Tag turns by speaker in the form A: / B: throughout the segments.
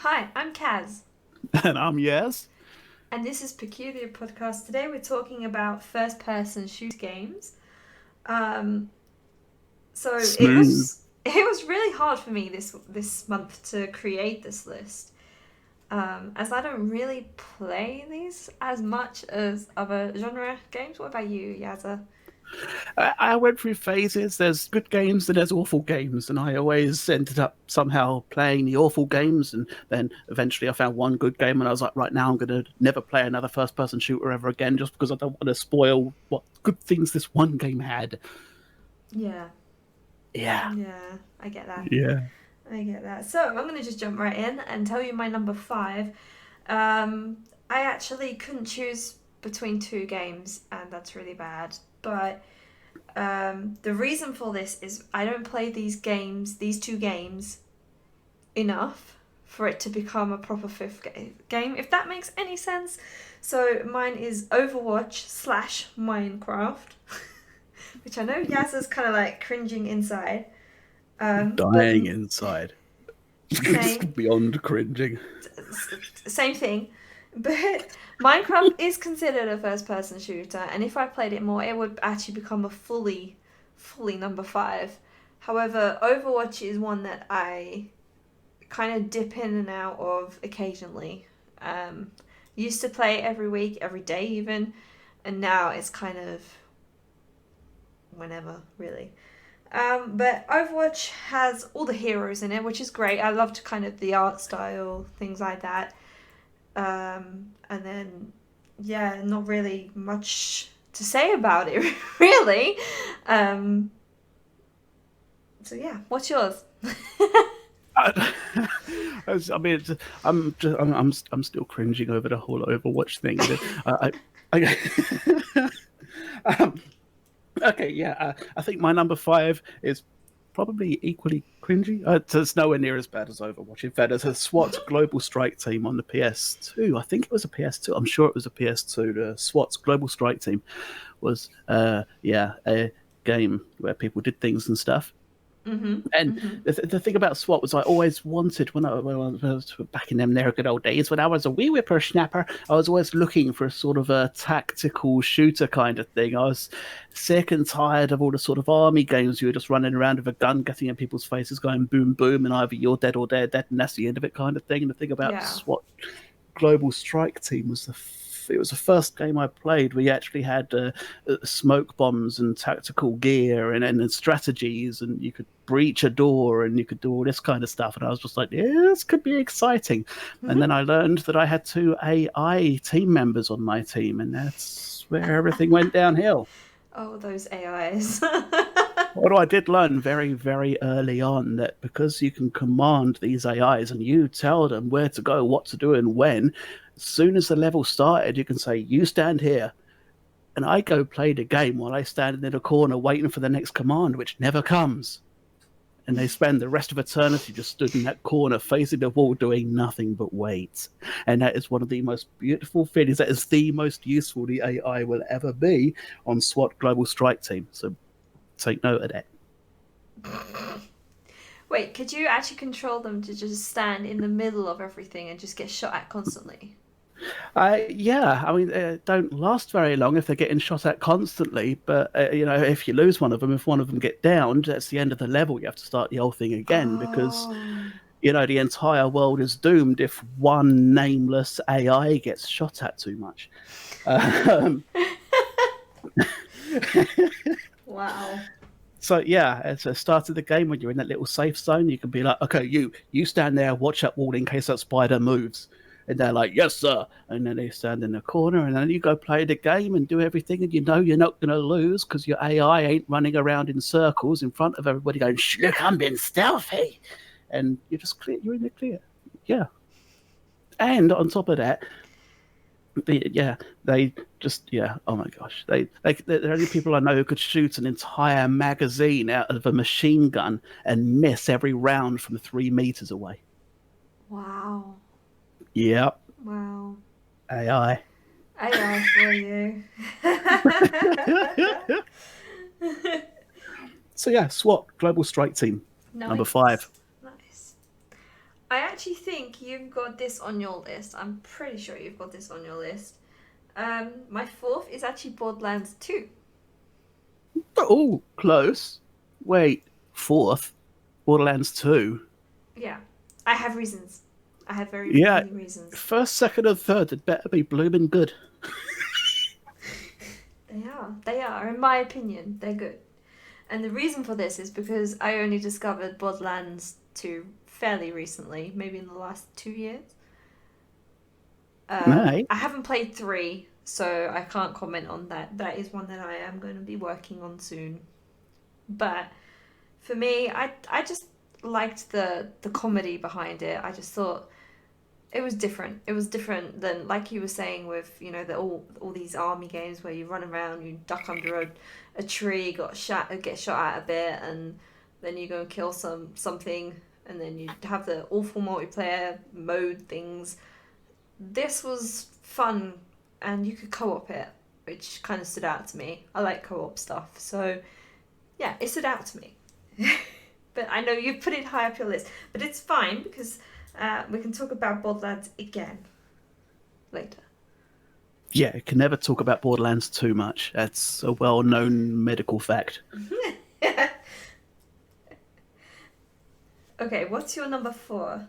A: Hi, I'm Kaz,
B: And yes.
A: and this is Perculiar podcast. Today we're talking about first-person shooter games. Um, so it
B: Smooth.
A: was it was really hard for me this month to create this list, as I don't really play these as much as other genre games. What about you, Yaza?
B: I went through phases. There's good games and there's awful games, and I always ended up somehow playing the awful games. And then eventually I found one good game, and I was like, right now I'm going to never play another first person shooter ever again just because I don't want to spoil what good things this one game had.
A: Yeah,
B: Yeah.
A: yeah, I get that.
B: Yeah.
A: I get that. So I'm gonna just jump right in and tell you my number five. I actually couldn't choose between two games, and that's really bad. But the reason for this is I don't play these two games, enough for it to become a proper game, if that makes any sense. So mine is Overwatch slash Minecraft, which I know Yaz is kind of like cringing inside. But
B: Dying inside.
A: same,
B: Beyond cringing.
A: same thing. But Minecraft is considered a first person shooter, and if I played it more, it would actually become a fully number five. However, Overwatch is one that I kind of dip in and out of occasionally. Um, Used to play every week, every day even, and now it's kind of whenever, really. But Overwatch has all the heroes in it, which is great. I loved kind of the art style, things like that. And then, yeah, not really much to say about it, really. Um, so yeah, what's yours?
B: I, I mean, I'm still cringing over the whole Overwatch thing. I um, okay, yeah. I think my number five is probably equally cringy. It's nowhere near as bad as Overwatch. In fact, there's a SWAT Global Strike Team on the PS2. I think it was a PS2. I'm sure it was a PS2. The SWAT Global Strike Team was, yeah, a game where people did things and stuff.
A: Mm-hmm.
B: And
A: Mm-hmm.
B: the thing about SWAT was I always wanted when I was back in them there good old days when I was a wee whippersnapper. I was always looking for a sort of a tactical shooter kind of thing. I was sick and tired of all the sort of army games you were just running around with a gun, getting in people's faces, going boom boom, and either you're dead or they're dead, and that's the end of it kind of thing. And the thing about
A: Yeah.
B: SWAT Global Strike Team was it was the first game I played where you actually had smoke bombs and tactical gear and strategies, and you could breach a door and you could do all this kind of stuff. And I was just like, yeah, this could be exciting. And then I learned that I had two AI team members on my team, and that's where everything went downhill.
A: Oh, those AIs.
B: Although I did learn very, very early on that because you can command these AIs and you tell them where to go, what to do, and when, as soon as the level started, you can say, you stand here. And I go play the game while I stand in a corner waiting for the next command, which never comes. And they spend the rest of eternity just stood in that corner facing the wall doing nothing but wait. And that is one of the most beautiful things. That is the most useful the AI will ever be on SWAT Global Strike Team. So take note of that.
A: Wait, could you actually control them to just stand in the middle of everything and just get shot at constantly?
B: Yeah, I mean, don't last very long if they're getting shot at constantly. But if you lose one of them, if one of them get downed, that's the end of the level. You have to start the whole thing again because
A: Oh.
B: the entire world is doomed if one nameless AI gets shot at too much. Um,
A: Wow.
B: so yeah, at the start of the game when you're in that little safe zone, you can be like, okay, you stand there, watch that wall in case that spider moves. And they're like, yes, sir. And then they stand in the corner, and then you go play the game and do everything, and you know you're not going to lose because your AI ain't running around in circles in front of everybody going, shh, look, I'm being stealthy. And you're just clear, you're in the clear. Yeah. And on top of that, yeah, they just oh my gosh, they're the only people I know who could shoot an entire magazine out of a machine gun and miss every round from 3 meters away.
A: Wow.
B: Yep,
A: Wow.
B: AI.
A: AI for you.
B: So yeah, SWAT Global Strike Team number
A: Nice.
B: five.
A: Nice. I actually think you've got this on your list. I'm pretty sure you've got this on your list. My fourth is actually Borderlands 2.
B: Oh, close. Wait, fourth, Borderlands 2.
A: Yeah, I have reasons. I have very
B: Yeah,
A: many reasons.
B: first, second, and third had better be blooming good.
A: They are. They are. In my opinion, they're good. And the reason for this is because I only discovered Borderlands 2 fairly recently, maybe in the last 2 years.
B: Nay.
A: I haven't played 3, so I can't comment on that. That is one that I am going to be working on soon. But for me, I just liked the comedy behind it. I just thought it was different. It was different than, like you were saying, with all these army games where you run around, you duck under a tree, get shot at a bit, and then you go and kill something, and then you have the awful multiplayer mode things. This was fun, and you could co-op it, which kind of stood out to me. I like co-op stuff, so yeah, it stood out to me. But I know you've put it high up your list, but it's fine because we can talk about Borderlands again later.
B: Yeah, you can never talk about Borderlands too much. That's a well-known medical fact.
A: Okay, what's your number 4?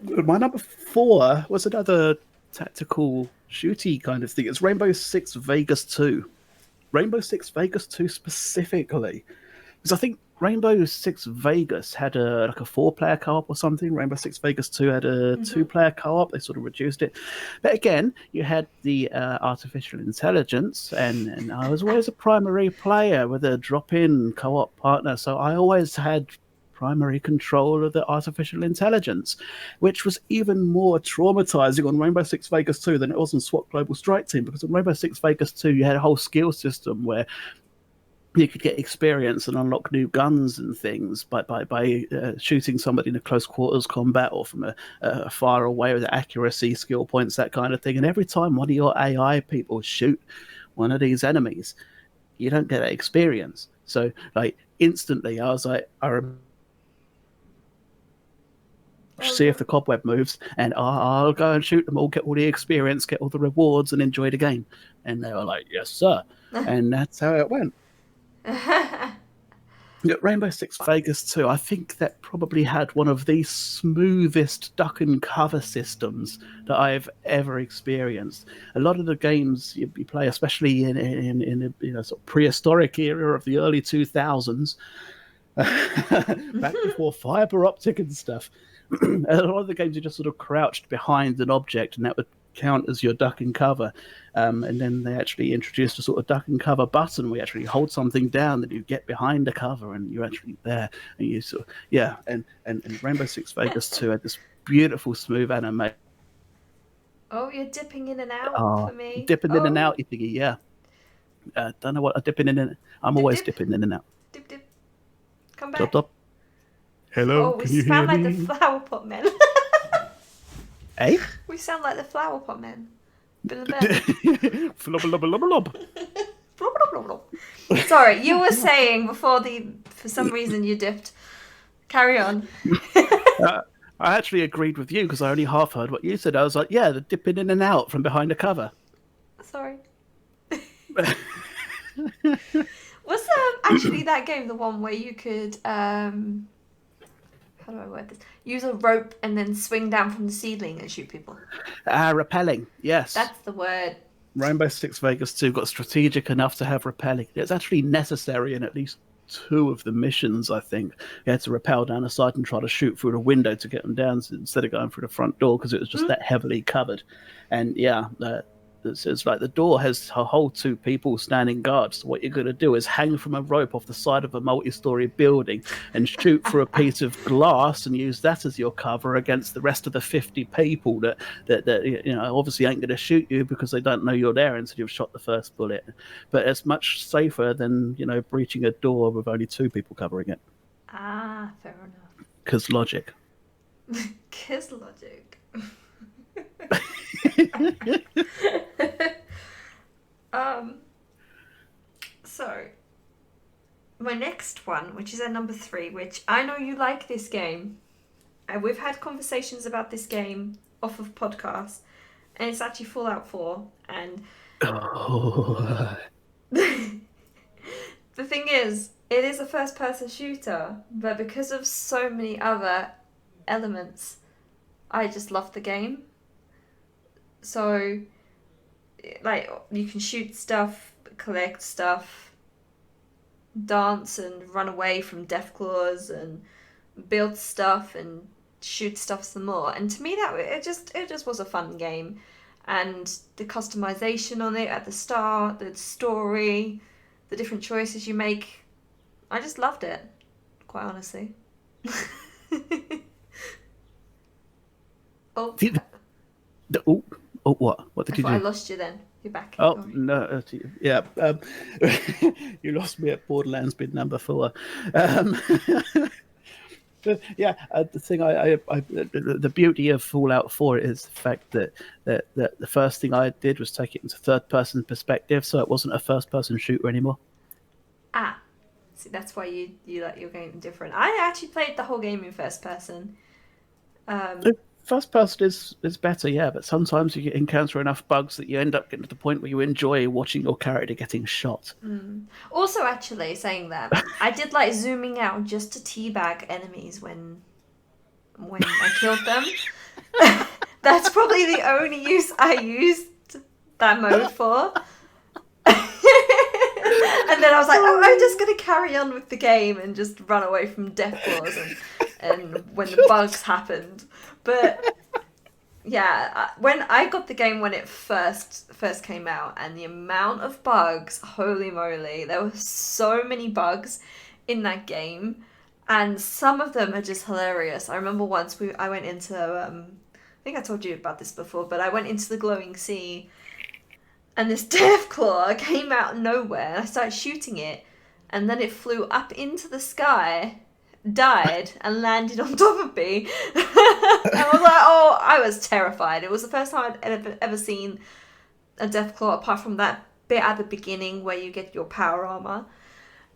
B: My number 4 was another tactical shooty kind of thing. It's Rainbow Six Vegas 2. Rainbow Six Vegas 2 specifically. Because I think Rainbow Six Vegas had a 4-player co-op or something. Rainbow Six Vegas 2 had a 2-player co-op. They sort of reduced it. But again, you had the artificial intelligence, and I was always a primary player with a drop-in co-op partner. So I always had primary control of the artificial intelligence, which was even more traumatizing on Rainbow Six Vegas 2 than it was on SWAT Global Strike Team, because on Rainbow Six Vegas 2 you had a whole skill system where you could get experience and unlock new guns and things by shooting somebody in a close quarters combat or from a far away with accuracy, skill points, that kind of thing. And every time one of your AI people shoot one of these enemies, you don't get that experience. So, like, instantly, I was like,
A: Oh,
B: see if the cobweb moves, and I'll go and shoot them all, get all the experience, get all the rewards, and enjoy the game. And they were like, yes, sir. And that's how it went. Rainbow Six Vegas 2, I think that probably had one of the smoothest duck and cover systems that I've ever experienced. A lot of the games you play, especially in a sort of prehistoric era of the early 2000s, back before fiber optic and stuff, a lot of the games you just sort of crouched behind an object, and that would count as your duck and cover. And then they actually introduced a sort of duck and cover button where you actually hold something down that you get behind the cover and you're actually there. And you sort of, yeah. And Rainbow Six Vegas 2 had this beautiful, smooth animation.
A: Oh, you're dipping in and out for me.
B: Dipping in and
A: Oh,
B: out, you thingy, yeah. Don't know what I'm dipping in and I'm
A: dip
B: always
A: dip,
B: dipping in and out.
A: dip dip. Come
B: Dop,
A: back.
B: dop. Hello,
A: Oh, we
B: can you hear
A: sound like the
B: me?
A: flower pot men.
B: Hey?
A: We sound like the flower pot men. Bill and Bear.
B: Flub, lub, lub, lub.
A: Blub, blub, blub, blub. Sorry, you were saying before for some reason you dipped. Carry on.
B: I actually agreed with you because I only half heard what you said. I was like, yeah, the dipping in and out from behind the cover.
A: Sorry. Was actually that game the one where you could how do I word this? Use a rope and then swing down from the ceiling and shoot people.
B: Repelling, yes.
A: That's the word.
B: Rainbow Six Vegas 2 got strategic enough to have repelling. It's actually necessary in at least 2 of the missions, I think. You had to rappel down a side and try to shoot through the window to get them down instead of going through the front door because it was just that heavily covered. And yeah, it's like the door has a whole 2 people standing guard. So what you're going to do is hang from a rope off the side of a multi-story building and shoot through a piece of glass and use that as your cover against the rest of the 50 people that obviously ain't going to shoot you because they don't know you're there until you've shot the first bullet. But it's much safer than breaching a door with only 2 people covering it.
A: Ah, fair enough.
B: Because logic.
A: Kiss logic. So my next one, which is at number 3, which I know you like this game. and we've had conversations about this game off of podcasts, and it's actually Fallout 4. And
B: Oh,
A: the thing is, it is a first person shooter, but because of so many other elements, I just love the game. So, like, you can shoot stuff, collect stuff, dance and run away from deathclaws, and build stuff and shoot stuff some more. And to me, that it just was a fun game, and the customization on it at the start, the story, the different choices you make, I just loved it. Quite honestly. Oh,
B: the, oh, oh, what? What
A: I
B: did you
A: thought I
B: do?
A: lost you then. You're back.
B: Oh
A: Sorry.
B: no, yeah. You lost me at Borderlands bid number 4. Um, but yeah, the thing the beauty of Fallout 4 is the fact that the first thing I did was take it into third person perspective, so it wasn't a first person shooter anymore.
A: Ah, see, that's why you like your game different. I actually played the whole game in first person. Um,
B: The first person is better, yeah, but sometimes you encounter enough bugs that you end up getting to the point where you enjoy watching your character getting shot.
A: Also, actually, saying that, I did like zooming out just to teabag enemies when I killed them. That's probably the only use I used that mode for. And then I was like, oh, I'm just gonna carry on with the game and just run away from deathclaws and when the bugs happened. But yeah, when I got the game when it first came out, and the amount of bugs, holy moly, there were so many bugs in that game, and some of them are just hilarious. I remember once I went into I think I told you about this before, but I went into the glowing sea, and this deathclaw came out of nowhere, and I started shooting it, and then it flew up into the sky, died, and landed on top of me. I was like, oh, I was terrified. It was the first time I'd ever seen a deathclaw, apart from that bit at the beginning where you get your power armor.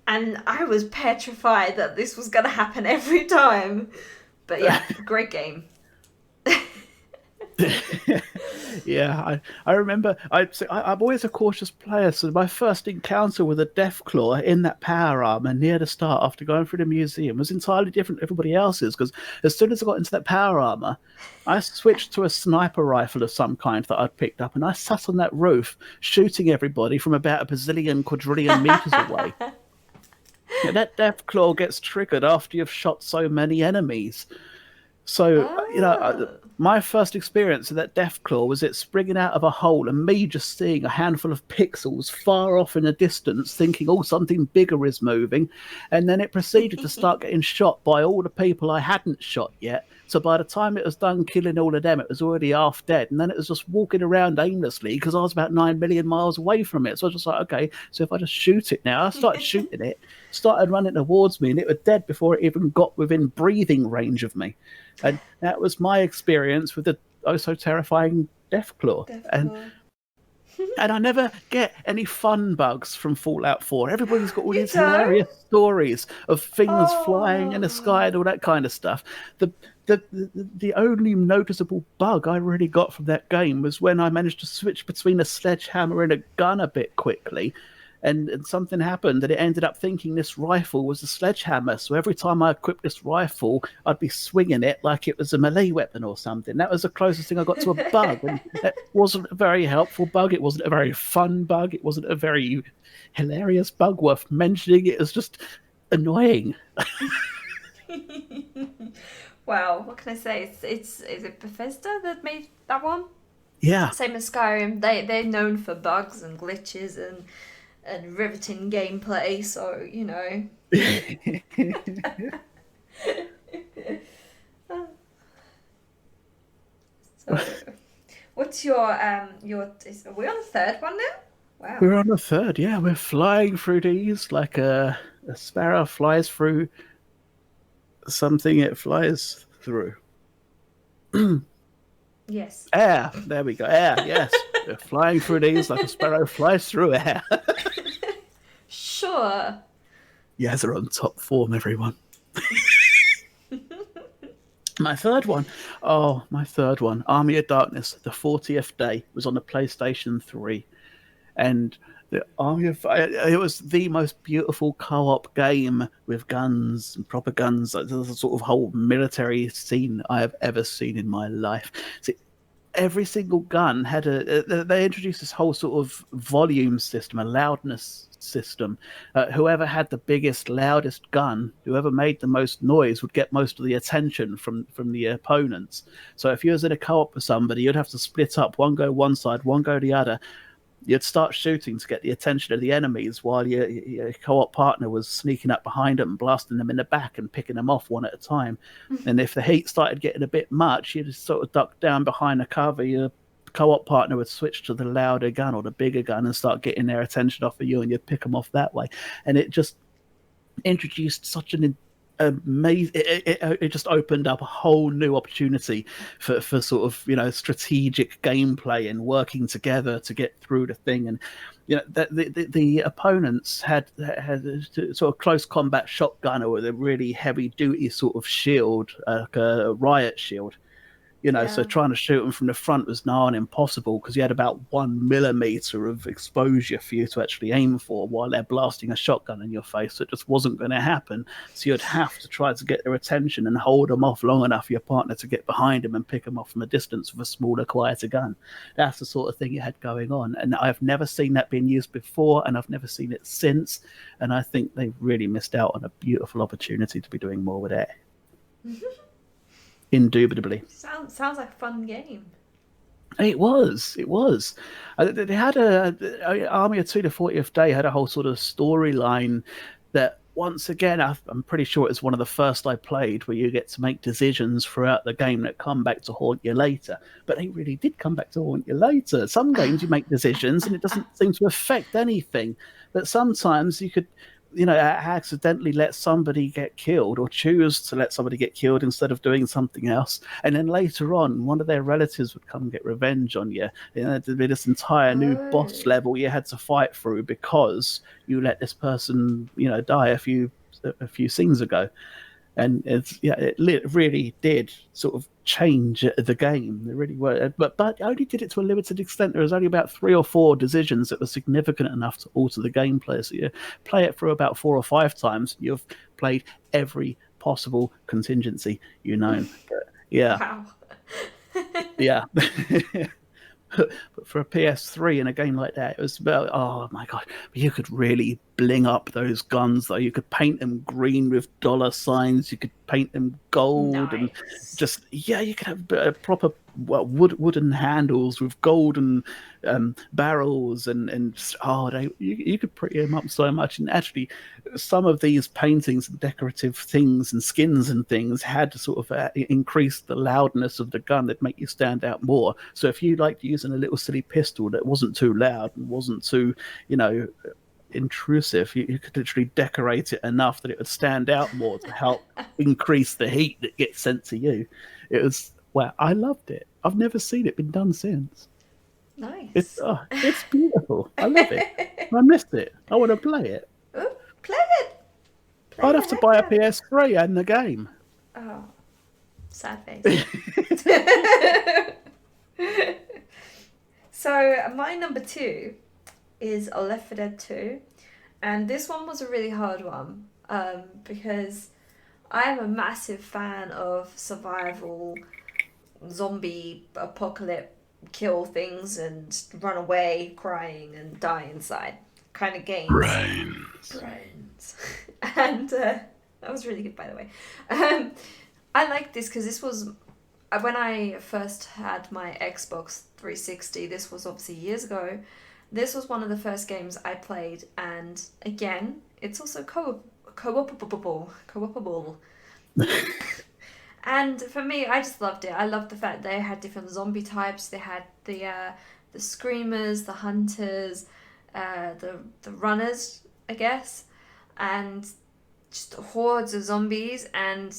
A: And I was petrified that this was going to happen every time. But yeah, great game.
B: Yeah, I remember. I'm always a cautious player, so my first encounter with a Deathclaw in that power armor near the start, after going through the museum, was entirely different to everybody else's. Because as soon as I got into that power armor, I switched to a sniper rifle of some kind that I'd picked up, and I sat on that roof shooting everybody from about a bazillion quadrillion meters away. Yeah, that Deathclaw gets triggered after you've shot so many enemies. So,
A: Oh.
B: my first experience of that Deathclaw was it springing out of a hole and me just seeing a handful of pixels far off in the distance, thinking, oh, something bigger is moving. And then it proceeded to start getting shot by all the people I hadn't shot yet. So by the time it was done killing all of them, it was already half dead. And then it was just walking around aimlessly because I was about 9 million miles away from it. So I was just like, okay, so if I just shoot it now, I started shooting it, started running towards me, and it was dead before it even got within breathing range of me. And that was my experience with the oh so terrifying Deathclaw.
A: Deathclaw.
B: And I never get any fun bugs from Fallout 4. Everybody's got all
A: You
B: these
A: don't?
B: hilarious stories of things flying in the
A: Oh.
B: sky and all that kind of stuff. The only noticeable bug I really got from that game was when I managed to switch between a sledgehammer and a gun a bit quickly. And something happened that it ended up thinking this rifle was a sledgehammer. So every time I equipped this rifle, I'd be swinging it like it was a melee weapon or something. That was the closest thing I got to a bug. And it wasn't a very helpful bug. It wasn't a very fun bug. It wasn't a very hilarious bug worth mentioning. It was just annoying.
A: Wow, what can I say? It's is it Bethesda that made that one?
B: Yeah.
A: Same as Skyrim. They're known for bugs and glitches and riveting gameplay. So you know. So, what's are we on the third one now? Wow.
B: We're on the third. Yeah, we're flying through these like a sparrow flies through something it flies through.
A: Yes.
B: Air. There we go. Air. Yes. We're flying through these like a sparrow flies through air.
A: Sure.
B: Yes, are on top form, everyone. My third one, oh, my third one, Army of Darkness, the 40th day was on the PlayStation 3. And the Army of it was the most beautiful co-op game with guns and proper guns. Like, there's a sort of whole military scene I have ever seen in my life. So every single gun had they introduced this whole sort of volume system, a loudness system. Whoever had the biggest loudest gun, whoever made the most noise, would get most of the attention from the opponents. So if you was in a co-op with somebody, you'd have to split up, one go one side, one go the other. You'd start shooting to get the attention of the enemies while your co-op partner was sneaking up behind them, blasting them in the back and picking them off one at a time. And if the heat started getting a bit much, you'd just sort of duck down behind the cover. Your co-op partner would switch to the louder gun or the bigger gun and start getting their attention off of you, and you'd pick them off that way. And it just introduced such an amazing. It just opened up a whole new opportunity for sort of strategic gameplay and working together to get through the thing. And the opponents had a sort of close combat shotgunner with a really heavy duty sort of shield, like a riot shield. So
A: Yeah.
B: trying to shoot them from the front was nigh on impossible because you had about 1 millimeter of exposure for you to actually aim for while they're blasting a shotgun in your face. So it just wasn't going to happen. So you'd have to try to get their attention and hold them off long enough for your partner to get behind them and pick them off from a distance with a smaller, quieter gun. That's the sort of thing you had going on. And I've never seen that being used before, and I've never seen it since. And I think they really missed out on a beautiful opportunity to be doing more with it. Indubitably.
A: Sounds like a fun game.
B: It was. It was. They had Army of Two, the 40th Day had a whole sort of storyline that, once again, I'm pretty sure it's one of the first I played where you get to make decisions throughout the game that come back to haunt you later. But they really did come back to haunt you later. Some games you make decisions and it doesn't seem to affect anything. But sometimes you could, accidentally let somebody get killed or choose to let somebody get killed instead of doing something else. And then later on, one of their relatives would come and get revenge on you. There'd be this entire new boss
A: Oh.
B: level you had to fight through because you let this person, die a few scenes ago. And it really did sort of change the game. They really were, but only did it to a limited extent. There was only about 3 or 4 decisions that were significant enough to alter the gameplay. So you play it through about 4 or 5 times. You've played every possible contingency But yeah,
A: Wow.
B: yeah. But for a PS3 in a game like that, it was about, oh my god, you could really bling up those guns though. You could paint them green with dollar signs, you could paint them gold, and
A: Nice.
B: just, yeah, you could have proper wooden handles with golden barrels, and oh, you could pretty them up so much. And actually, some of these paintings and decorative things and skins and things had to sort of increase the loudness of the gun. They'd make you stand out more. So if you liked using a little silly pistol that wasn't too loud and wasn't too, you know, intrusive, you could literally decorate it enough that it would stand out more to help increase the heat that gets sent to you. It was, well, I loved it. I've never seen it been done since.
A: Nice.
B: It's beautiful. I love it. I missed it. I want to play it.
A: Oh, play it. Play
B: I'd
A: the
B: have to
A: heck
B: buy a
A: out of it.
B: PS3 and the game.
A: Oh, sad face. So my number two is Left 4 Dead 2, and this one was a really hard one because I am a massive fan of survival, zombie apocalypse, kill things and run away crying and die inside kind of games.
B: Brains.
A: Brains. And that was really good, by the way. Um, I like this because this was when I first had my Xbox 360. This was obviously years ago. This was one of the first games I played, and again, it's also co-opable. And for me, I just loved it. I loved the fact they had different zombie types. They had the screamers, the hunters, the runners, I guess, and just hordes of zombies. And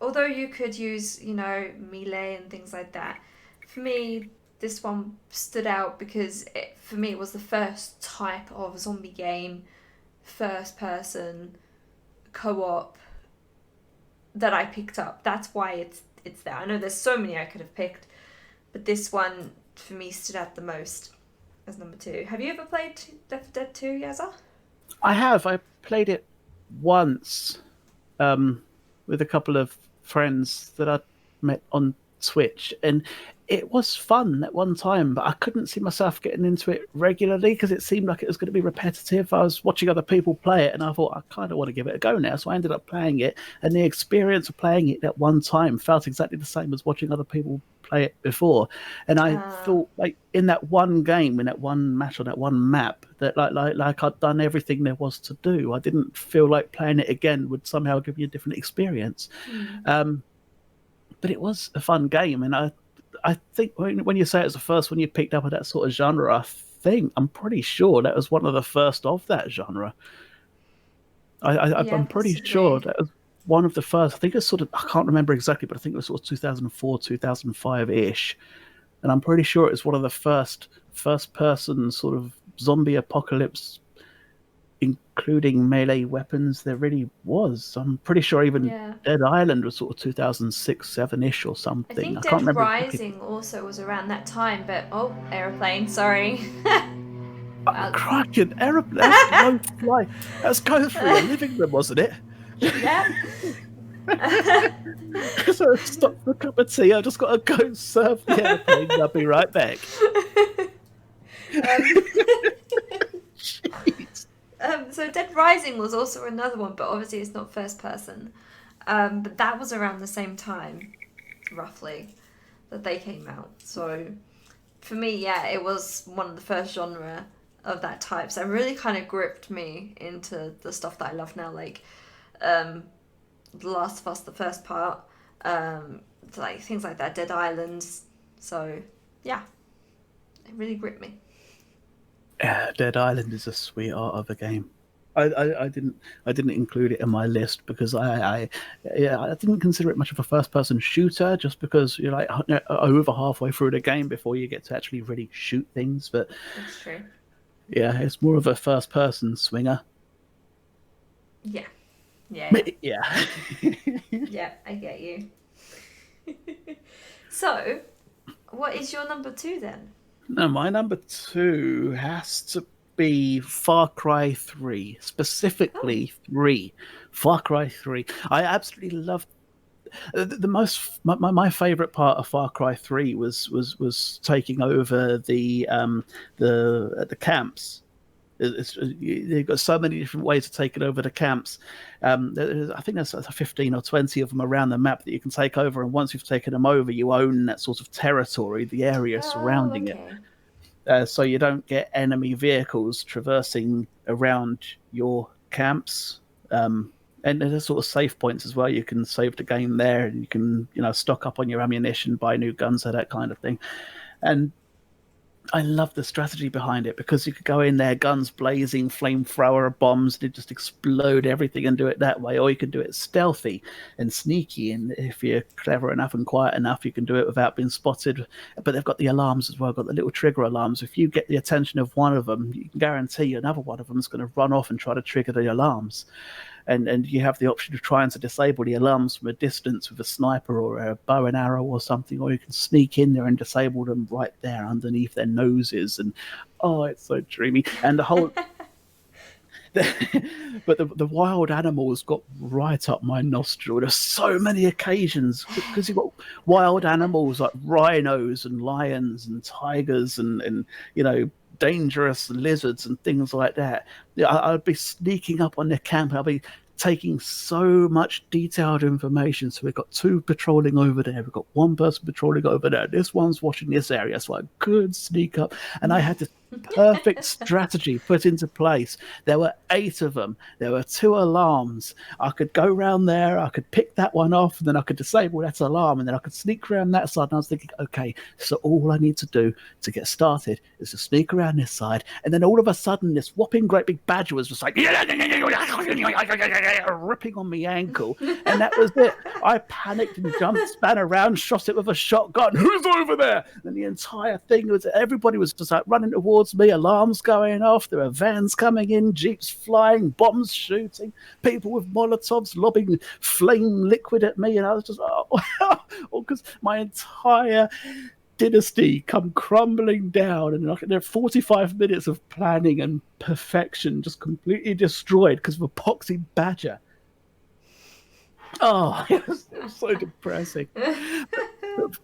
A: although you could use, melee and things like that, for me, this one stood out because for me it was the first type of zombie game, first person, co-op, that I picked up. That's why it's there. I know there's so many I could have picked, but this one for me stood out the most as number 2. Have you ever played Left 4 Dead 2, Yaza?
B: I have. I played it once with a couple of friends that I met on Twitch, and it was fun at one time, but I couldn't see myself getting into it regularly because it seemed like it was going to be repetitive. I was watching other people play it, and I thought I kind of want to give it a go now. So I ended up playing it, and the experience of playing it at one time felt exactly the same as watching other people play it before. And I thought, like in that one game, in that one match on that one map, that like I'd done everything there was to do. I didn't feel like playing it again would somehow give me a different experience. But it was a fun game, and I think when you say it's the first one you picked up of that sort of genre, I'm pretty sure that was one of the first of that genre.
A: Yeah,
B: I'm pretty sure
A: possibly.
B: that was one of the first. I think it's sort of, I can't remember exactly, but I think it was sort of 2004, 2005 ish, and I'm pretty sure it was one of the first person sort of zombie apocalypse, including melee weapons, there really was. I'm pretty sure even
A: Yeah.
B: Dead Island was sort of 2006, 7-ish or
A: I
B: something.
A: think
B: I can't
A: Dead
B: remember exactly.
A: Rising also was around that time, but oh, aeroplane, sorry. Wow.
B: Cracking aeroplane, that's low fly. That's going through your living room, wasn't it?
A: Yep.
B: So stop for a cup of tea. I just got to go serve the aeroplane. I'll be right back.
A: um,
B: Jeez.
A: so Dead Rising was also another one, but obviously it's not first person. But that was around the same time, roughly, that they came out. So for me, yeah, it was one of the first genre of that type. So it really kind of gripped me into the stuff that I love now, like The Last of Us, the first part, like things like that, Dead Islands. So yeah, it really gripped me.
B: Yeah, Dead Island is a sweetheart of a game. I didn't include it in my list because I didn't consider it much of a first person shooter just because you're like over halfway through the game before you get to actually really shoot things. But
A: That's true.
B: yeah, it's more of a first person swinger.
A: Yeah. Yeah.
B: Yeah.
A: Yeah, I get you. So, what is your number 2 then?
B: No, my number 2 has to be Far Cry 3,
A: Oh.
B: specifically 3. Far Cry 3. I absolutely love the most. My favorite part of Far Cry 3 was taking over the camps. They've got so many different ways of taking over the camps. I think there's 15 or 20 of them around the map that you can take over, and once you've taken them over, you own that sort of territory, the area
A: Oh,
B: surrounding it.
A: okay.
B: So you don't get enemy vehicles traversing around your camps. And there's sort of save points as well. You can save the game there, and you can stock up on your ammunition, buy new guns, that kind of thing. And I love the strategy behind it because you could go in there, guns blazing, flamethrower bombs, and just explode everything and do it that way. Or you can do it stealthy and sneaky. And if you're clever enough and quiet enough, you can do it without being spotted. But they've got the alarms as well, got the little trigger alarms. If you get the attention of one of them, you can guarantee another one of them is going to run off and try to trigger the alarms. And you have the option of trying to disable the alarms from a distance with a sniper or a bow and arrow or something, or you can sneak in there and disable them right there underneath their noses. And oh, it's so dreamy. And the whole but the wild animals got right up my nostril. There's so many occasions because you've got wild animals like rhinos and lions and tigers and dangerous lizards and things like that. Yeah, I'd be sneaking up on their camp. I'll be taking so much detailed information. So we've got 2 patrolling over there. We've got 1 person patrolling over there. This one's watching this area, so I could sneak up. And I had this perfect strategy put into place. There were 8 of them. There were 2 alarms. I could go around there. I could pick that one off, and then I could disable that alarm, and then I could sneak around that side. And I was thinking, okay, so all I need to do to get started is to sneak around this side. And then all of a sudden, this whopping great big badger was just like ripping on my ankle, and that was it. I panicked and jumped, span around, shot it with a shotgun. Who's over there? And the entire thing was everybody was just like running towards towards me, alarms going off, there are vans coming in, jeeps flying, bombs shooting, people with Molotovs lobbing flame liquid at me, and I was just, because my entire dynasty come crumbling down, and like, there are 45 minutes of planning and perfection just completely destroyed because of a poxy badger. Oh, it was so depressing. But,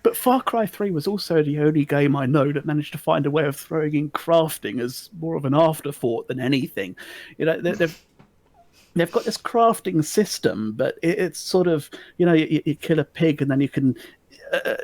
B: but Far Cry 3 was also the only game I know that managed to find a way of throwing in crafting as more of an afterthought than anything. They've got this crafting system, but it's sort of, you kill a pig and then you can,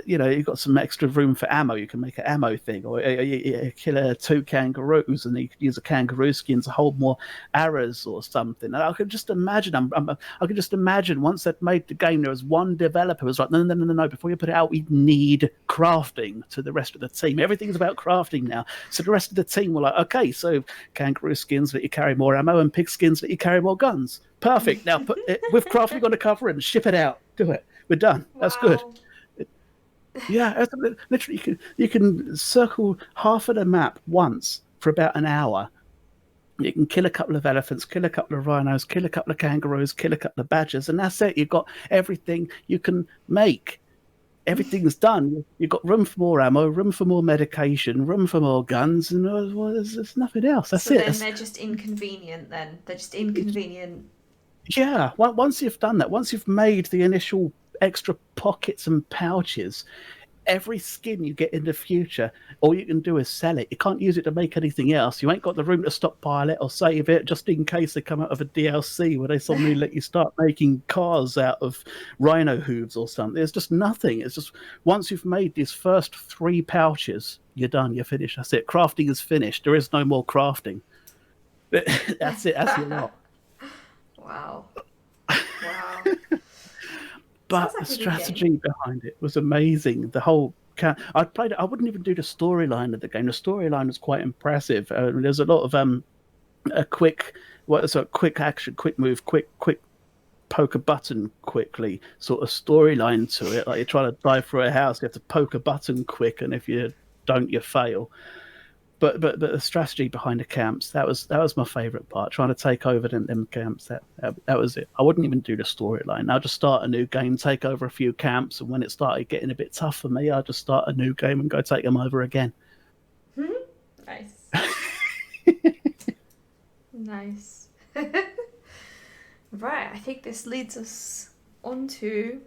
B: you've got some extra room for ammo. You can make an ammo thing, or you kill two kangaroos and you can use a kangaroo skin to hold more arrows or something. And I could just imagine, I could just imagine once they'd made the game, there was one developer who was like, no, before you put it out, we need crafting to the rest of the team. Everything's about crafting now. So the rest of the team were like, okay, so kangaroo skins let you carry more ammo and pig skins let you carry more guns. Perfect. Now put it with crafting on the cover and ship it out. Do it. We're done.
A: Wow.
B: That's good. Yeah, literally, you can circle half of the map once for about an hour. You can kill a couple of elephants, kill a couple of rhinos, kill a couple of kangaroos, kill a couple of badgers, and that's it. You've got everything you can make. Everything's done. You've got room for more ammo, room for more medication, room for more guns, and there's nothing else. That's it.
A: So then they're just inconvenient. Then they're just inconvenient.
B: Yeah. Once you've done that, once you've made the initial extra pockets and pouches, every skin you get in the future, all you can do is sell it. You can't use it to make anything else. You ain't got the room to stockpile it or save it just in case they come out of a DLC where they suddenly let you start making cars out of rhino hooves or something. There's just nothing. It's just once you've made these first 3 pouches, you're done. You're finished. That's it. Crafting is finished. There is no more crafting. That's it. That's your lot.
A: Wow.
B: But
A: like
B: the strategy behind it was amazing. The whole I played it. I wouldn't even do the storyline of the game. The storyline was quite impressive. There's a lot of a quick, quick action, quick move, quick poke a button quickly sort of storyline to it. Like you're trying to dive through a house, you have to poke a button quick, and if you don't, you fail. But the strategy behind the camps, that was my favourite part. Trying to take over them camps, that was it. I wouldn't even do the storyline. I'll just start a new game, take over a few camps, and when it started getting a bit tough for me, I'll just start a new game and go take them over again.
A: Nice. Nice. Right, I think this leads us on to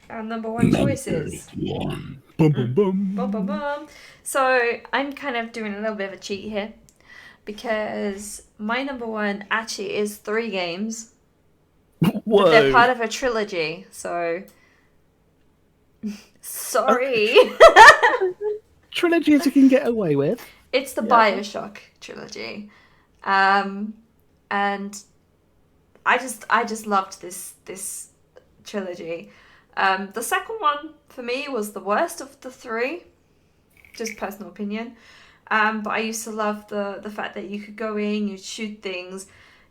A: our number 1 choices.
B: Bum, bum, bum.
A: Bum, bum, bum. So I'm kind of doing a little bit of a cheat here because my number 1 actually is 3 games.
B: Whoa.
A: But they're part of a trilogy, so sorry.
B: Trilogies you can get away with.
A: It's the BioShock trilogy. And I just loved this trilogy. The second one for me was the worst of the 3, just personal opinion. But I used to love the fact that you could go in, you'd shoot things.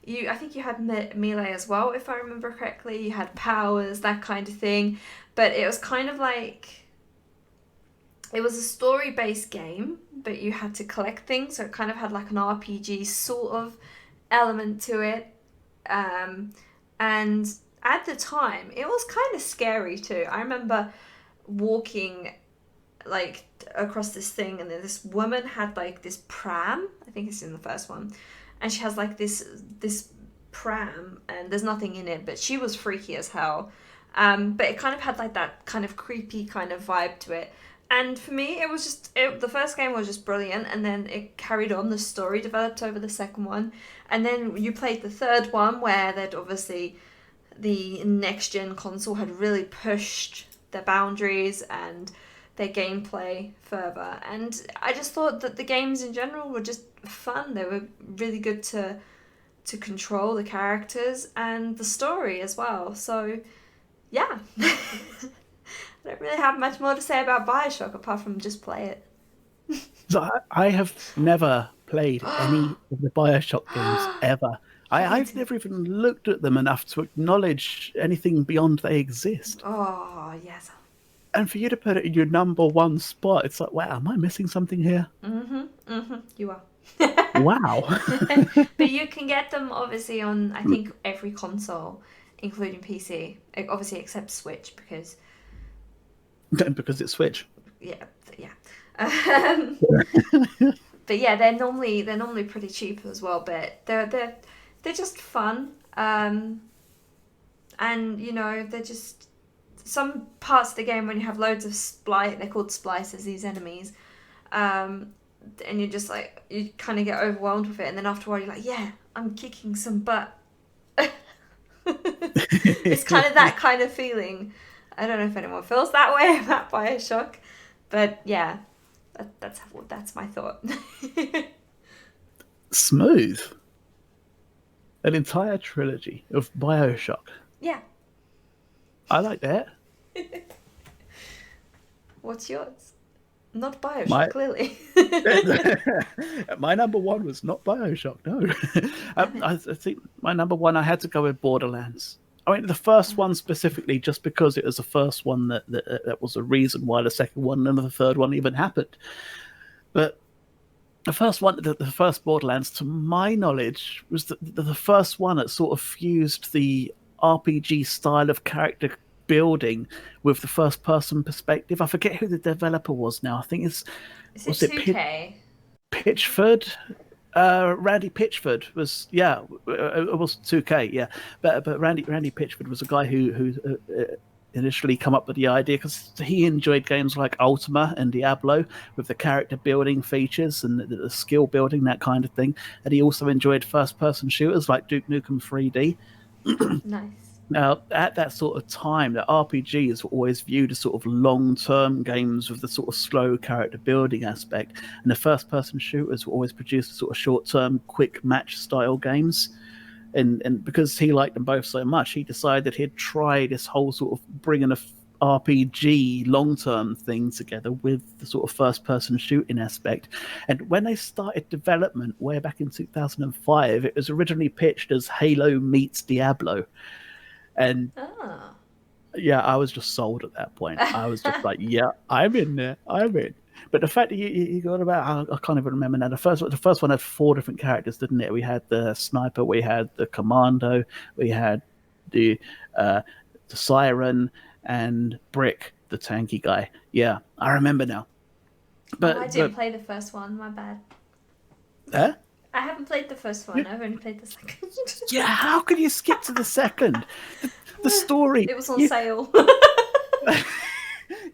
A: I think you had melee as well, if I remember correctly. You had powers, that kind of thing. But it was kind of like, it was a story-based game, but you had to collect things, so it kind of had like an RPG sort of element to it. And at the time, it was kind of scary too. I remember walking like across this thing, and then this woman had like this pram. I think it's in the first one, and she has like this pram, and there's nothing in it, but she was freaky as hell. But it kind of had like that kind of creepy kind of vibe to it. And for me, it was just the first game was just brilliant, and then it carried on. The story developed over the second one, and then you played the third one, where they'd obviously the next gen console had really pushed their boundaries and their gameplay further. And I just thought that the games in general were just fun. They were really good to control the characters and the story as well. So yeah. I don't really have much more to say about BioShock apart from just play it.
B: So I have never played any of the BioShock games ever. I've never even looked at them enough to acknowledge anything beyond they exist.
A: Oh, yes.
B: And for you to put it in your number one spot, it's like, wow, am I missing something here?
A: You are.
B: Wow.
A: But you can get them obviously on, I think, every console, including PC. Obviously, except Switch, because
B: Because it's Switch.
A: yeah, yeah. Um, but yeah, they're normally pretty cheap as well. But they're just fun. And they're just some parts of the game when you have loads of splice. They're called splicers. These enemies. Um, and you're just like you kind of get overwhelmed with it, and then after a while you're like, yeah, I'm kicking some butt. It's kind of that kind of feeling. I don't know if anyone feels that way about Bioshock, but yeah, that's my thought.
B: Smooth. An entire trilogy of Bioshock.
A: Yeah.
B: I like that.
A: What's yours? Not Bioshock,
B: My
A: clearly.
B: my number one was not Bioshock. No,
A: Damn it.
B: I think my number one I had to go with Borderlands. I mean, the first one specifically, just because it was the first one that was a reason why the second one and the third one even happened. But the first one, the first Borderlands, to my knowledge, was the first one that sort of fused the RPG style of character building with the first person perspective. I forget who the developer was now. I think it's
A: Is it
B: was it
A: 2K?
B: Pitchford? Randy Pitchford was it was 2K, yeah, but Randy Pitchford was a guy who initially come up with the idea because he enjoyed games like Ultima and Diablo with the character building features and the skill building, that kind of thing, and he also enjoyed first person shooters like Duke Nukem 3D.
A: Nice.
B: Now, at that sort of time, the RPGs were always viewed as sort of long-term games with the sort of slow character building aspect, and the first-person shooters were always produced as sort of short-term, quick match-style games. And because he liked them both so much, he decided he'd try this whole sort of bringing a RPG long-term thing together with the sort of first-person shooting aspect. And when they started development way back in 2005, it was originally pitched as Halo meets Diablo. And
A: Oh.
B: yeah, I was just sold at that point. I was just like, yeah, I'm in there. I'm in. But the fact that you got about, I can't even remember now. The first one had four different characters, didn't it? We had the sniper, we had the commando, we had the uh, the siren, and Brick, the tanky guy. Yeah, I remember now.
A: Oh, I didn't
B: But
A: play the first one. My bad.
B: uh,
A: I haven't played the first one. I've only played the second.
B: yeah, how could you skip to the second? The story.
A: It was on sale.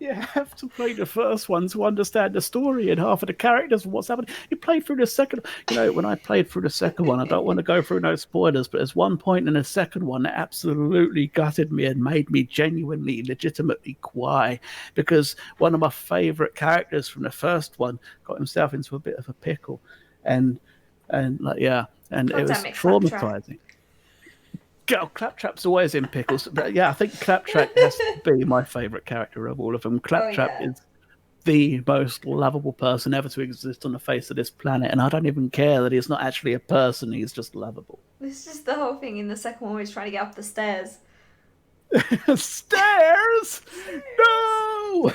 B: You have to play the first one to understand the story and half of the characters and what's happening. You play through the second. When I played through the second one, I don't want to go through no spoilers, but there's one point in the second one that absolutely gutted me and made me genuinely, legitimately cry because one of my favorite characters from the first one got himself into a bit of a pickle, and like yeah, and it
A: God damn
B: was
A: it, Claptrap.
B: traumatizing. Girl, Claptrap's always in pickles. But yeah, I think Claptrap has to be my favourite character of all of them.
A: Oh
B: Claptrap
A: yeah.
B: is the most lovable person ever to exist on the face of this planet, and I don't even care that he's not actually a person, he's just lovable.
A: This is the whole thing in the second one where he's trying to get up the stairs.
B: Stairs! No!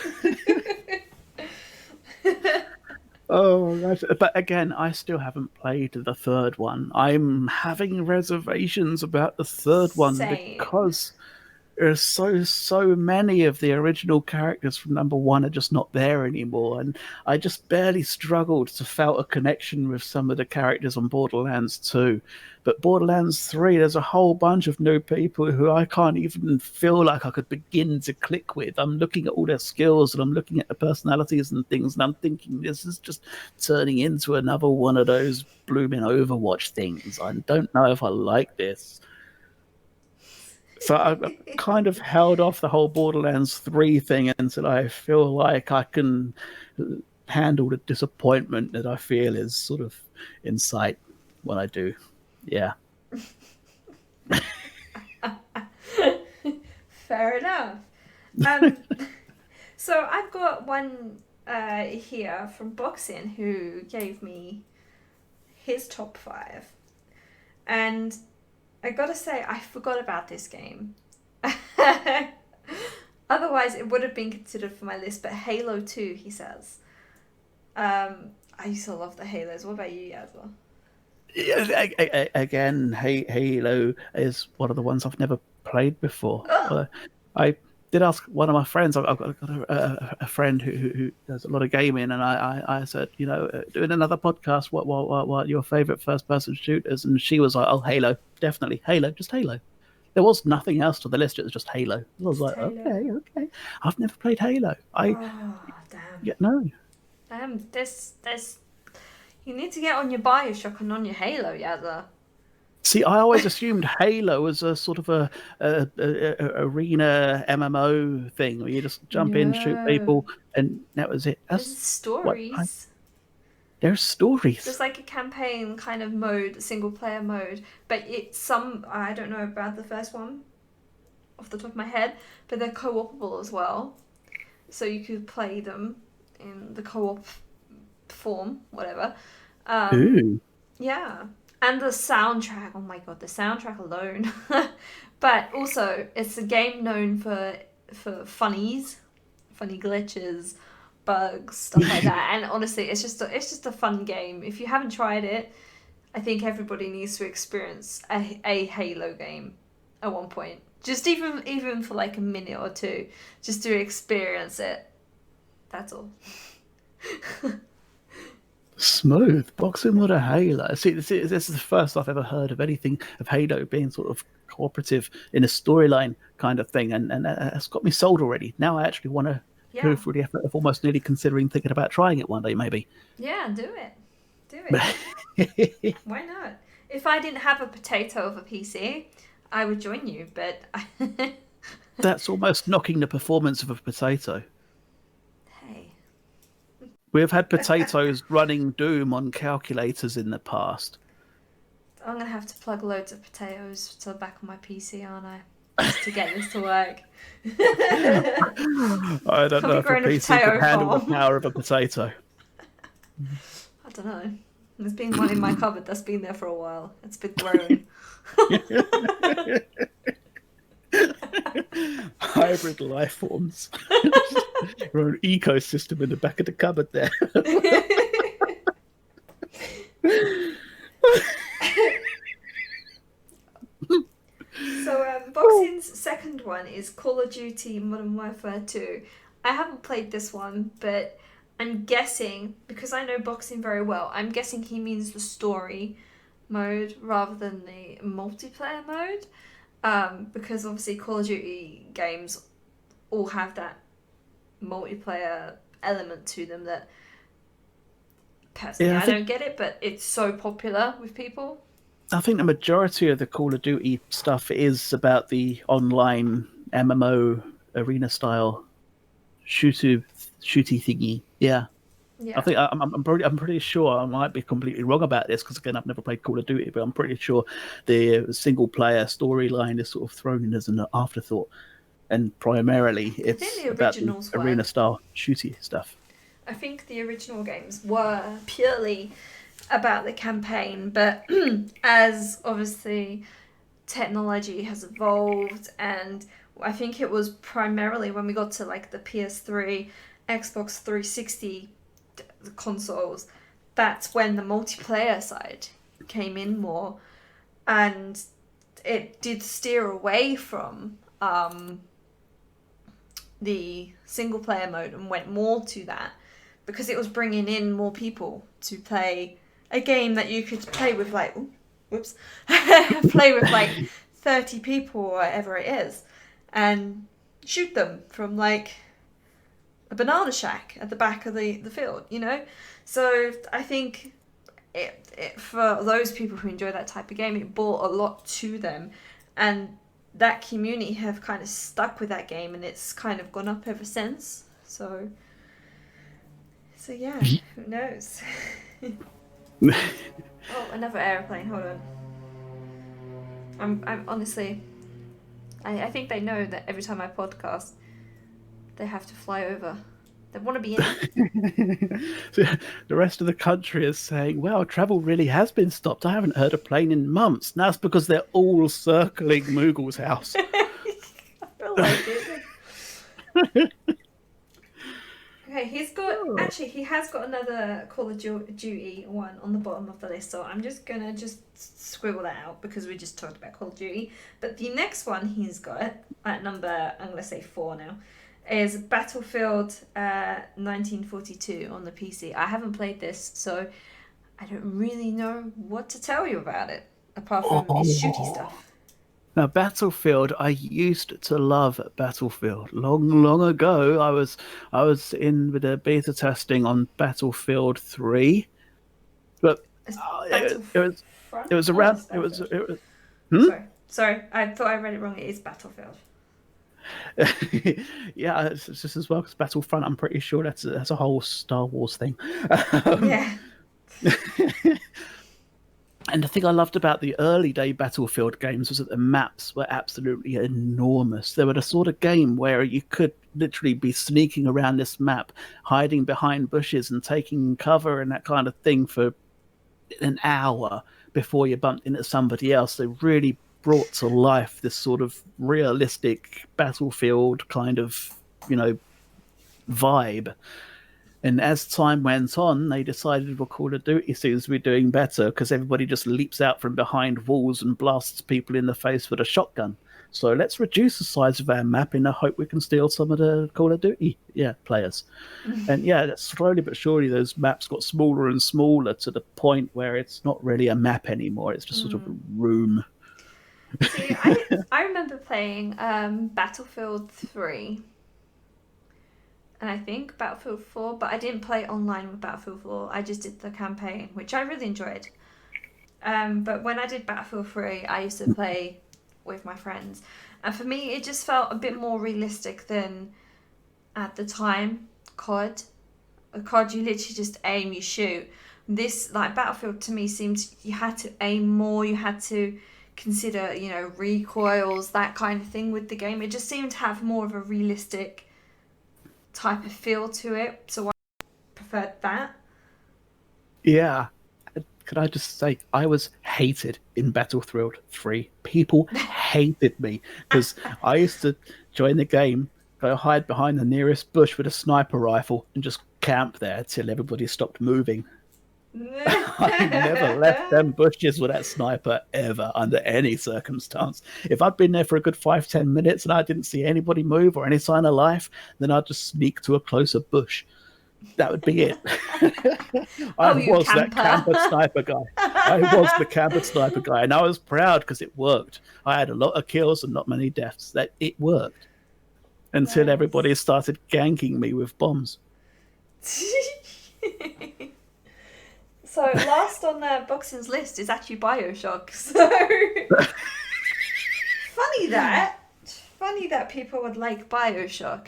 B: Oh, but again, I still haven't played the third one. I'm having reservations about the third one
A: Same.
B: because there's so many of the original characters from number one are just not there anymore, and I just barely struggled to felt a connection with some of the characters on Borderlands 2. But Borderlands 3, there's a whole bunch of new people who I can't even feel like I could begin to click with. I'm looking at all their skills and I'm looking at the personalities and things, and I'm thinking this is just turning into another one of those blooming Overwatch things. I don't know if I like this. So I kind of held off the whole Borderlands 3 thing until I feel like I can handle the disappointment that I feel is sort of in sight when I do. Yeah.
A: Fair enough. Um, so I've got one here from Boxing who gave me his top five, and I gotta say I forgot about this game. Otherwise, it would have been considered for my list. But Halo 2, he says. I used to love the Halos. What about you, Yasla?
B: Yeah, again, Halo is one of the ones I've never played before.
A: Ugh.
B: I did ask one of my friends. I've got a friend who does a lot of gaming, and I said, doing another podcast. What your favorite first person shooters? And she was like, oh, Halo, definitely Halo, just Halo. There was nothing else to the list. It was just Halo. I was
A: Just
B: like,
A: Halo.
B: okay. I've never played Halo.
A: Oh, damn.
B: Yeah, no.
A: This. You need to get on your Bioshock and on your Halo, Yasla.
B: See, I always assumed Halo was a sort of a arena MMO thing where you just jump in, shoot
A: No.
B: people, and that was it.
A: There's
B: That's what
A: stories.
B: there's stories.
A: There's like a campaign kind of mode, single player mode, but it's some. I don't know about the first one off the top of my head, but they're co-opable as well. So you could play them in the co-op form, whatever. Um,
B: Ooh.
A: yeah, and the soundtrack. Oh my god, the soundtrack alone. But also, it's a game known for funnies, funny glitches, bugs, stuff like that. And honestly, it's just a fun game. If you haven't tried it, I think everybody needs to experience a Halo game at one point. Just even for like a minute or two, just to experience it. That's all.
B: Smooth boxing with a Halo. See, this is the first I've ever heard of anything of Halo being sort of cooperative in a storyline kind of thing, and that's got me sold already. Now I actually want to go
A: Yeah,
B: through the effort of almost nearly considering thinking about trying it one day, maybe.
A: yeah, do it. Why not? If I didn't have a potato of a PC, I would join you. But
B: That's almost knocking the performance of a potato.
A: hey,
B: We've had potatoes running Doom on calculators in the past.
A: I'm gonna have to plug loads of potatoes to the back of my PC, aren't I? Just to get this to work.
B: I don't
A: I'll
B: know
A: be
B: if a
A: growing a
B: PC can
A: potato
B: handle the
A: farm.
B: power of a potato.
A: I don't know. There's been one in my cupboard that's been there for a while. It's been grown.
B: Hybrid life forms. Your own ecosystem in the back of the cupboard there.
A: So, Boxing's second one is Call of Duty Modern Warfare 2. I haven't played this one, but I'm guessing, because I know Boxing very well, I'm guessing he means the story mode rather than the multiplayer mode. Because obviously Call of Duty games all have that multiplayer element to them that personally
B: Yeah,
A: I don't get it, but it's so popular with people.
B: I think the majority of the Call of Duty stuff is about the online MMO arena style shooty thingy. Yeah, I
A: Yeah.
B: think I'm pretty sure I might be completely wrong about this because again I've never played Call of Duty, but I'm pretty sure the single player storyline is sort of thrown in as an afterthought, and primarily
A: I think
B: it's
A: the
B: about the
A: originals were.
B: arena style shooty stuff.
A: I think the original games were purely about the campaign, but as obviously technology has evolved, and I think it was primarily when we got to like the PS3, Xbox 360 consoles, that's when the multiplayer side came in more, and it did steer away from the single player mode and went more to that because it was bringing in more people to play a game that you could play with like whoops play with like 30 people or whatever it is and shoot them from like a banana shack at the back of the field, you know? So I think for those people who enjoy that type of game, it brought a lot to them. And that community have kind of stuck with that game and it's kind of gone up ever since. So yeah, who knows? Oh, another airplane. Hold on. I'm honestly, I think they know that every time I podcast, they have to fly over. They want to be in it.
B: The rest of the country is saying, "Well, travel really has been stopped. I haven't heard a plane in months." And that's because they're all circling Moogle's house.
A: I feel like it. Okay, he has got another Call of Duty one on the bottom of the list, so I'm just gonna just scribble that out because we just talked about Call of Duty. But the next one he's got at number, I'm gonna say 4 now, is Battlefield 1942 on the PC. I haven't played this, so I don't really know what to tell you about it apart from it's shooty
B: Oh.
A: stuff.
B: Now, Battlefield, I used to love Battlefield. Long, long ago, I was in with the beta testing on Battlefield 3, but
A: It's
B: it was
A: Oh,
B: around
A: it's
B: it was
A: Battlefield.
B: it was hmm?
A: Sorry. I thought I read it wrong. It is Battlefield.
B: Yeah, it's just as well because Battlefront. I'm pretty sure that's a whole Star Wars thing. Um,
A: Yeah.
B: And the thing I loved about the early day Battlefield games was that the maps were absolutely enormous. They were the sort of game where you could literally be sneaking around this map, hiding behind bushes and taking cover and that kind of thing for an hour before you bumped into somebody else. They really brought to life this sort of realistic Battlefield kind of, you know, vibe. And as time went on, they decided, well, Call of Duty seems to be doing better because everybody just leaps out from behind walls and blasts people in the face with a shotgun. So let's reduce the size of our map in the hope we can steal some of the Call of Duty players. And yeah, slowly but surely those maps got smaller and smaller to the point where it's not really a map anymore. It's just sort of a
A: Mm.
B: room.
A: See, I remember playing Battlefield 3 and I think Battlefield 4, but I didn't play online with Battlefield 4. I just did the campaign, which I really enjoyed. But when I did Battlefield 3, I used to play with my friends. And for me, it just felt a bit more realistic than at the time COD. A COD, you literally just aim, you shoot. This, like Battlefield to me, seemed you had to aim more, you had to consider, recoils, that kind of thing with the game. It just seemed to have more of a realistic type of feel to it. So I preferred that.
B: Yeah. Could I just say, I was hated in Battlefield 3. People hated me because I used to join the game, go hide behind the nearest bush with a sniper rifle, and just camp there till everybody stopped moving. I never left them bushes with that sniper ever under any circumstance. If I'd been there for a good 5-10 minutes and I didn't see anybody move or any sign of life, then I'd just sneak to a closer bush. That would be it. I
A: Oh, you
B: was that
A: camper.
B: camper sniper guy. I was the camper sniper guy, and I was proud because it worked. I had a lot of kills and not many deaths. That it worked until
A: Nice.
B: everybody started ganking me with bombs.
A: So last on Boxing's list is actually Bioshock. So funny that funny that people would like Bioshock.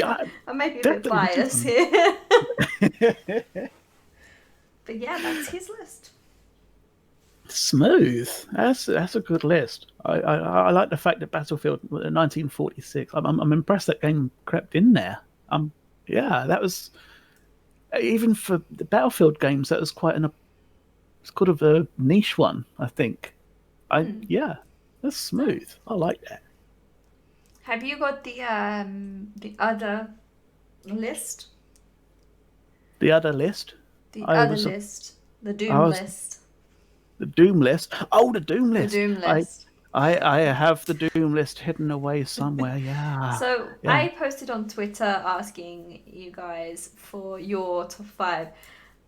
B: I
A: I may be a bit
B: definitely
A: biased
B: did.
A: here, but yeah, that's his list.
B: Smooth. That's a good list. I like the fact that Battlefield 1946. I'm impressed that game crept in there. Yeah, that was even for the Battlefield games. That was quite it's kind of a niche one. I think.
A: Hmm.
B: Yeah, that's smooth.
A: Nice.
B: I like that.
A: Have you got the other list?
B: The other list.
A: The
B: I
A: other
B: was
A: list, the
B: I
A: Doom
B: was
A: list,
B: the Doom list. Oh, the Doom
A: the
B: list.
A: Doom
B: I
A: list.
B: I have the Doom list hidden away somewhere. Yeah,
A: So
B: yeah.
A: I posted on Twitter asking you guys for your top five,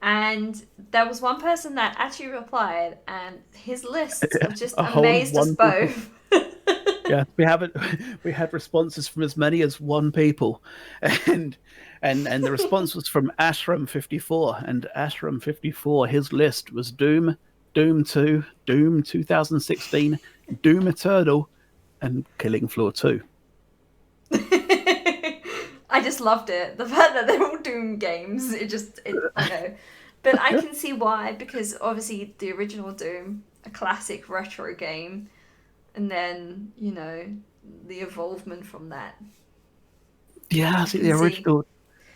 A: and there was one person that actually replied, and his list just
B: A whole
A: amazed us
B: one people.
A: both.
B: Yeah, we haven't. We had responses from as many as one people, and and the response was from Ashram 54, and Ashram 54. His list was Doom, Doom 2, Doom 2016, Doom Eternal, and Killing Floor 2.
A: I just loved it. The fact that they're all Doom games, I know. But I can see why, because obviously the original Doom, a classic retro game, and then, the evolvement from that.
B: Yeah,
A: I
B: see,
A: can see.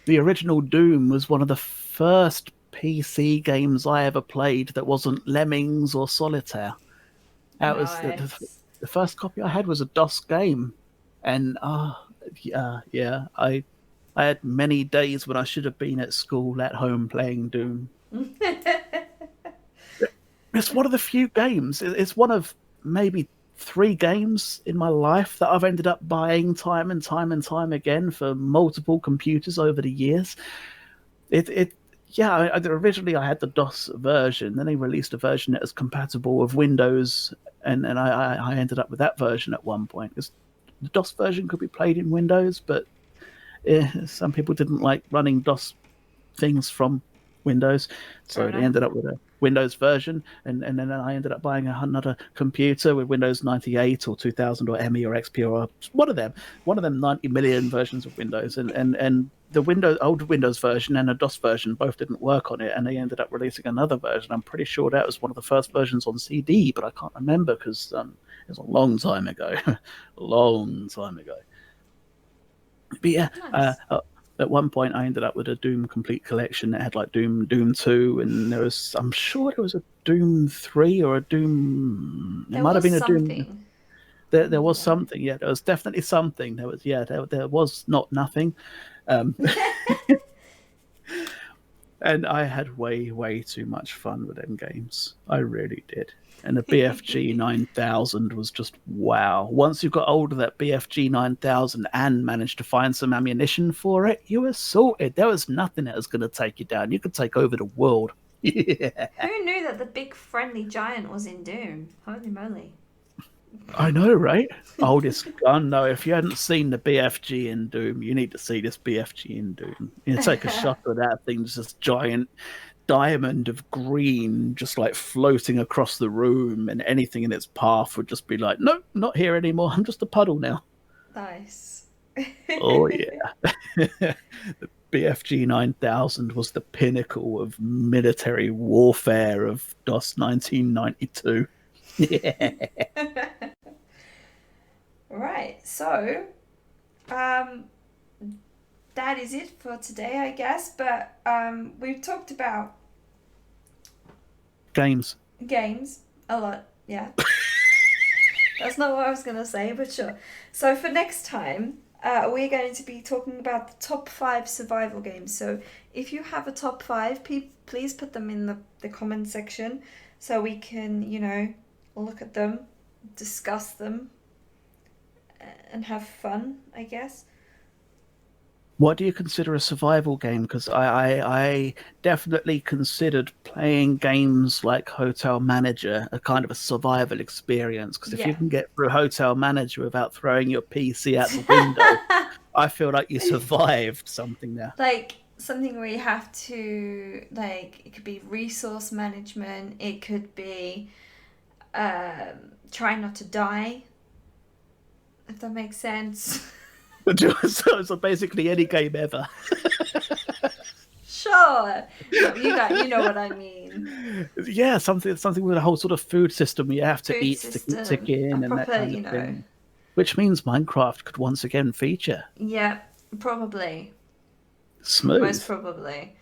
B: the original Doom was one of the first PC games I ever played that wasn't Lemmings or Solitaire. That was
A: Nice.
B: the first copy I had was a DOS game, and Yeah. I had many days when I should have been at school at home playing Doom. It's one of the few games. It's one of maybe three games in my life that I've ended up buying time and time and time again for multiple computers over the years. It yeah. Originally I had the DOS version. Then they released a version that was compatible with Windows, and I ended up with that version at one point. Because the DOS version could be played in Windows, but some people didn't like running DOS things from Windows,
A: Fair
B: so they
A: enough.
B: ended up with a Windows version, and then I ended up buying another computer with Windows 98 or 2000 or ME or XP or one of them 90 million versions of Windows, and the old Windows version and a DOS version both didn't work on it, and they ended up releasing another version. I'm pretty sure that was one of the first versions on CD, but I can't remember because it was a long time ago, a long time ago. But yeah,
A: Nice.
B: at one point I ended up with a Doom complete collection that had like Doom 2, and I'm sure there was a Doom 3 or a Doom. It
A: There
B: might have
A: was
B: been a Doom.
A: something.
B: There was something. Yeah, there was definitely something. There was not nothing. Um, and I had way too much fun with them games. I really did. And the BFG 9000 was just wow. Once you got hold of that BFG 9000 and managed to find some ammunition for it, you were sorted. There was nothing that was going to take you down. You could take over the world. Yeah,
A: Who knew that the big friendly giant was in Doom? Holy moly.
B: I know, right? Oldest gun. No, if you hadn't seen the BFG in Doom, you need to see this BFG in Doom. You take a shot of that thing, just this giant diamond of green just like floating across the room, and anything in its path would just be like, nope, not here anymore. I'm just a puddle now.
A: Nice.
B: Oh yeah. The BFG 9000 was the pinnacle of military warfare of DOS 1992. Yeah.
A: Right, so um, that is it for today, I guess. But we've talked about
B: Games.
A: games a lot. Yeah, that's not what I was gonna say, but sure. So for next time, we're going to be talking about the top five survival games. So if you have a top five, please put them in the comment section so we can, look at them, discuss them, and have fun, I guess.
B: What do you consider a survival game? Because I definitely considered playing games like Hotel Manager a kind of a survival experience. Because if you
A: Yeah.
B: can get through Hotel Manager without throwing your PC out the window, I feel like you survived something there.
A: Like something where you have to, like, it could be resource management, it could be trying not to die, if that makes sense.
B: So basically any game ever.
A: Sure. No, you know what I mean.
B: Yeah, something with a whole sort of food system you have to
A: Food
B: eat to keep
A: system, a
B: ticking and that
A: proper,
B: kind of thing. Which means Minecraft could once again feature.
A: yeah, probably, most
B: Smooth.
A: probably.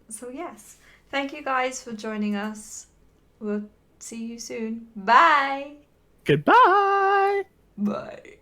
A: So yes, thank you guys for joining us. We'll see you soon. Bye.
B: Goodbye.
A: Bye.